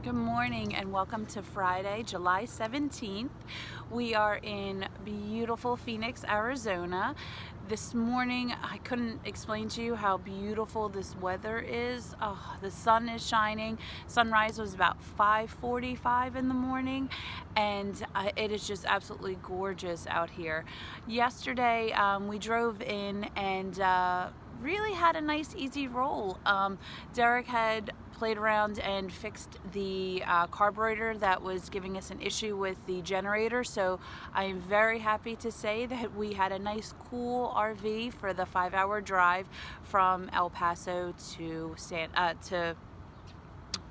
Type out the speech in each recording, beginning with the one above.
Good morning and welcome to Friday, July 17th. We are in beautiful Phoenix, Arizona. This morning, I couldn't explain to you how beautiful this weather is. Oh, the sun is shining. Sunrise was about 5:45 in the morning, and it is just absolutely gorgeous out here. Yesterday, we drove in and really had a nice easy roll. Derek had played around and fixed the carburetor that was giving us an issue with the generator, so I am very happy to say that we had a nice cool RV for the 5-hour drive from El Paso to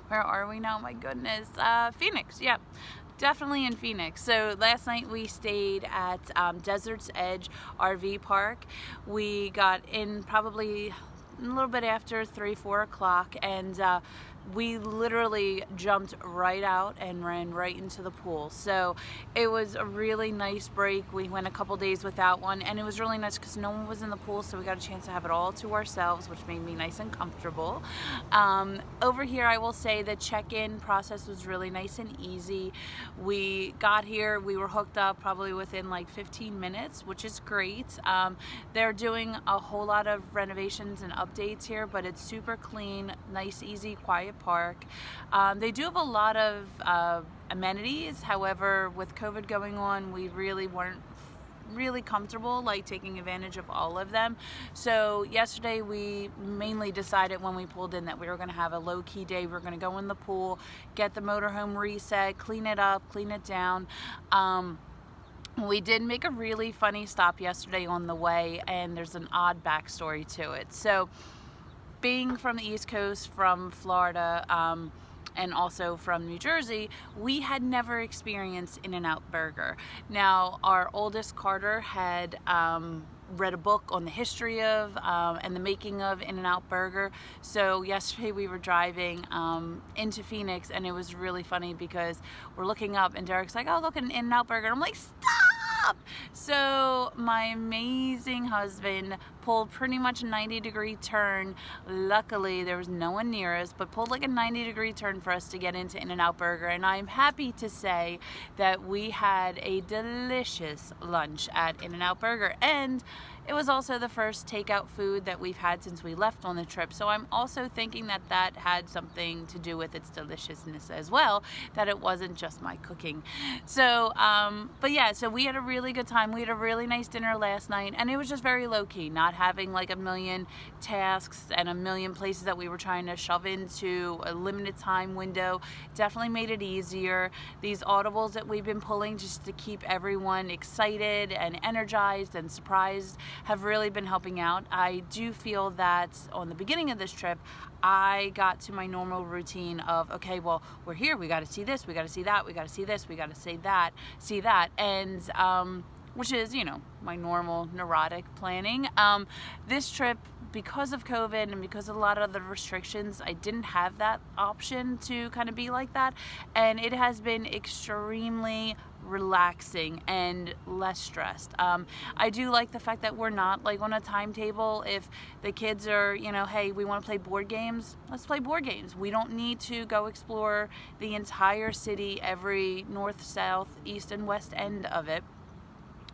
where are we now? My goodness, Phoenix. Yep. Definitely in Phoenix. So last night we stayed at Desert's Edge RV Park. We got in probably a little bit after 3-4 o'clock, and we literally jumped right out and ran right into the pool. So it was a really nice break. We went a couple days without one, and it was really nice because no one was in the pool, so we got a chance to have it all to ourselves, which made me nice and comfortable. Over here, I will say the check-in process was really nice and easy. We got here, we were hooked up probably within like 15 minutes, which is great. They're doing a whole lot of renovations and updates here, but it's super clean, nice, easy, quiet park. They do have a lot of amenities. However, with COVID going on, we really weren't really comfortable like taking advantage of all of them. So yesterday we mainly decided when we pulled in that we were going to have a low-key day. We were going to go in the pool, get the motorhome reset, clean it up, clean it down. We did make a really funny stop yesterday on the way, and there's an odd backstory to it. So being from the East Coast, from Florida, and also from New Jersey, we had never experienced In-N-Out Burger. Now, our oldest, Carter, had read a book on the history of and the making of In-N-Out Burger. So yesterday we were driving into Phoenix, and it was really funny because we're looking up and Derek's like, oh, look, an In-N-Out Burger. And I'm like, stop! So my amazing husband pulled pretty much a 90-degree turn. Luckily, there was no one near us, but pulled like a 90-degree turn for us to get into In-N-Out Burger. And I'm happy to say that we had a delicious lunch at In-N-Out Burger. And it was also the first takeout food that we've had since we left on the trip. So I'm also thinking that that had something to do with its deliciousness as well, that it wasn't just my cooking. So, but yeah, so we had a really good time. We had a really nice dinner last night, and it was just very low-key, not having like a million tasks and a million places that we were trying to shove into a limited time window. Definitely made it easier. These audibles that we've been pulling just to keep everyone excited and energized and surprised have really been helping out. I do feel that on the beginning of this trip, I got to my normal routine of, okay, well, we're here, we got to see this, we got to see that, we got to see this, we got to see that, and which is, you know, my normal neurotic planning. This trip, because of COVID and because of a lot of the restrictions, I didn't have that option to kind of be like that, and it has been extremely relaxing and less stressed. I do like the fact that we're not like on a timetable. If the kids are, you know, hey, we want to play board games, let's play board games. We don't need to go explore the entire city, every north, south, east, and west end of it.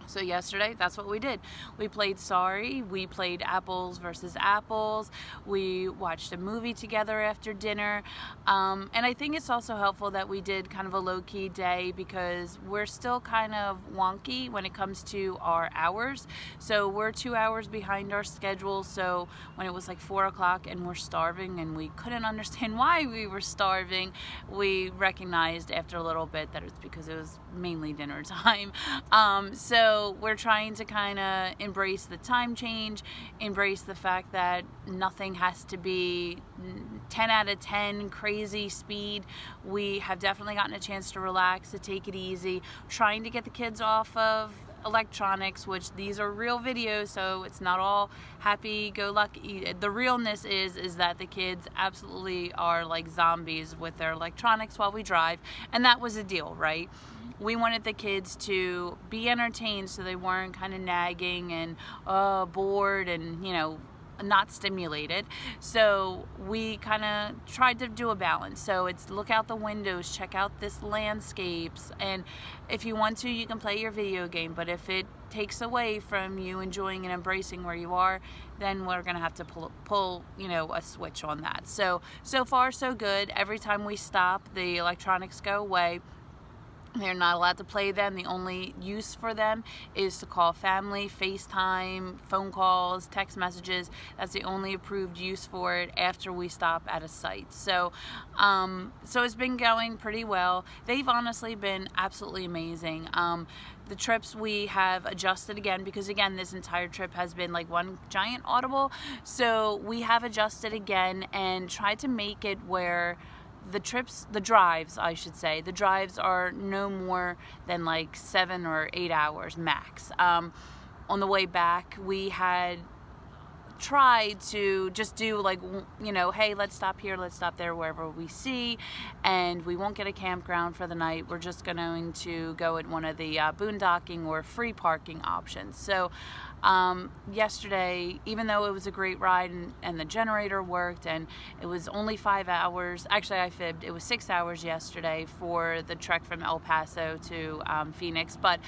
So yesterday, that's what we did. We played Sorry, we played Apples versus Apples, we watched a movie together after dinner, and I think it's also helpful that we did kind of a low-key day because we're still kind of wonky when it comes to our hours. So we're 2 hours behind our schedule, so when it was like 4 o'clock and we're starving and we couldn't understand why we were starving, we recognized after a little bit that it's because it was mainly dinner time. So we're trying to kind of embrace the time change, embrace the fact that nothing has to be 10 out of 10 crazy speed. We have definitely gotten a chance to relax, to take it easy, trying to get the kids off of electronics, which these are real videos, so it's not all happy-go-lucky. The realness is that the kids absolutely are like zombies with their electronics while we drive, and that was a deal, right? We wanted the kids to be entertained so they weren't kind of nagging and bored and, you know, not stimulated. So we kind of tried to do a balance. So it's look out the windows, check out this landscapes, and if you want to, you can play your video game, but if it takes away from you enjoying and embracing where you are, then we're gonna have to pull you know, a switch on that. So far so good. Every time we stop, the electronics go away. They're not allowed to play them. The only use for them is to call family, FaceTime, phone calls, text messages. That's the only approved use for it after we stop at a site. So it's been going pretty well. They've honestly been absolutely amazing. The trips we have adjusted again, because again, this entire trip has been like one giant audible. So we have adjusted again and tried to make it where the drives are no more than like 7 or 8 hours max. On the way back, we had tried to just do like, you know, hey, let's stop here, let's stop there, wherever we see, and we won't get a campground for the night. We're just going to go at one of the boondocking or free parking options. So yesterday, even though it was a great ride and the generator worked and it was only 5 hours, actually I fibbed, it was 6 hours yesterday for the trek from El Paso to Phoenix, but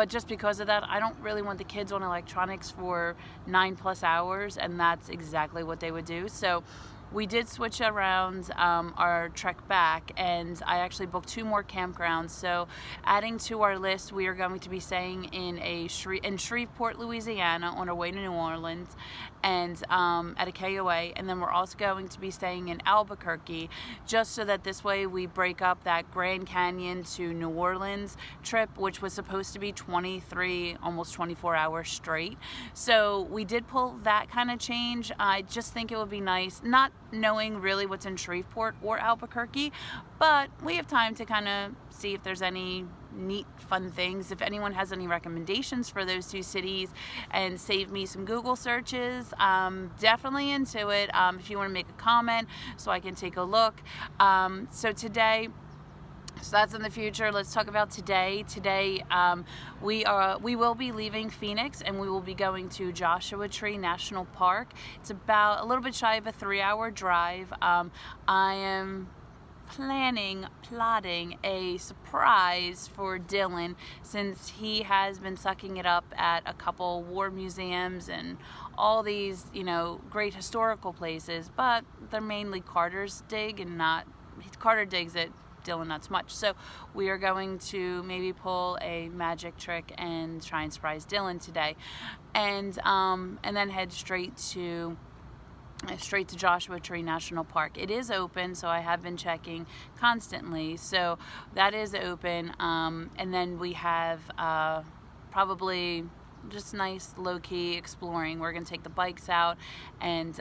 just because of that, I don't really want the kids on electronics for 9+ hours, and that's exactly what they would do. So we did switch around our trek back, and I actually booked 2 more campgrounds. So adding to our list, we are going to be staying in Shreveport, Louisiana on our way to New Orleans, and at a KOA, and then we're also going to be staying in Albuquerque, just so that this way we break up that Grand Canyon to New Orleans trip, which was supposed to be 23, almost 24 hours straight. So we did pull that kind of change. I just think it would be nice, not knowing really what's in Shreveport or Albuquerque, but we have time to kind of see if there's any neat, fun things. If anyone has any recommendations for those 2 cities and save me some Google searches, definitely into it. If you want to make a comment so I can take a look. So that's in the future. Let's talk about today. Today, we will be leaving Phoenix and we will be going to Joshua Tree National Park. It's about a little bit shy of a 3-hour drive. I am plotting a surprise for Dylan, since he has been sucking it up at a couple war museums and all these, you know, great historical places, but they're mainly Carter's dig and Carter digs it, Dylan not so much. So we are going to maybe pull a magic trick and try and surprise Dylan today, and then head straight to Joshua Tree National Park. It is open, so I have been checking constantly. So that is open, and then we have probably just nice low-key exploring. We're gonna take the bikes out and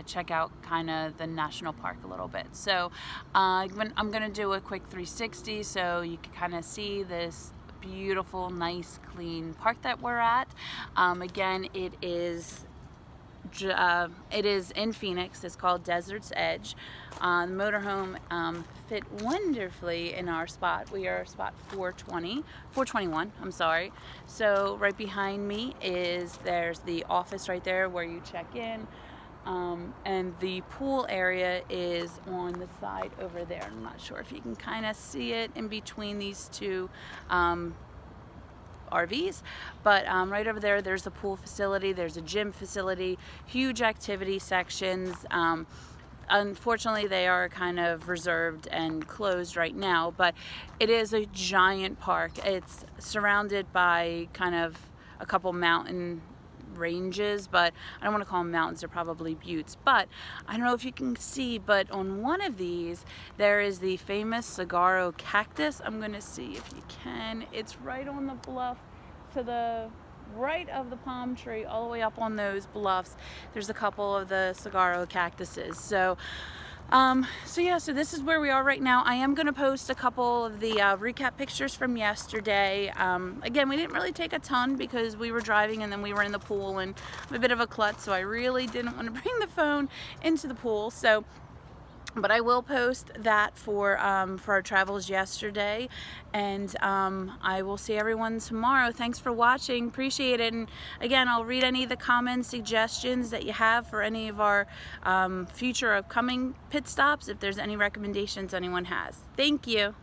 check out kind of the national park a little bit. So I'm gonna do a quick 360 so you can kind of see this beautiful, nice, clean park that we're at. Again, it is in Phoenix. It's called Desert's Edge. The motorhome fit wonderfully in our spot. We are spot 421, I'm sorry. So right behind me there's the office right there where you check in, and the pool area is on the side over there. I'm not sure if you can kind of see it in between these 2 RVs, but right over there's the pool facility, there's a gym facility, huge activity sections. Unfortunately, they are kind of reserved and closed right now, but it is a giant park. It's surrounded by kind of a couple mountain ranges, but I don't want to call them mountains, they're probably buttes. But I don't know if you can see, but on one of these there is the famous saguaro cactus. I'm going to see if you can. It's right on the bluff to the right of the palm tree, all the way up on those bluffs. There's a couple of the saguaro cactuses. So so this is where we are right now. I am going to post a couple of the recap pictures from yesterday. Again, we didn't really take a ton because we were driving and then we were in the pool, and I'm a bit of a klutz, so I really didn't want to bring the phone into the pool. So But I will post that for our travels yesterday, and I will see everyone tomorrow. Thanks for watching, appreciate it. And again, I'll read any of the comments, suggestions that you have for any of our future upcoming pit stops, if there's any recommendations anyone has. Thank you.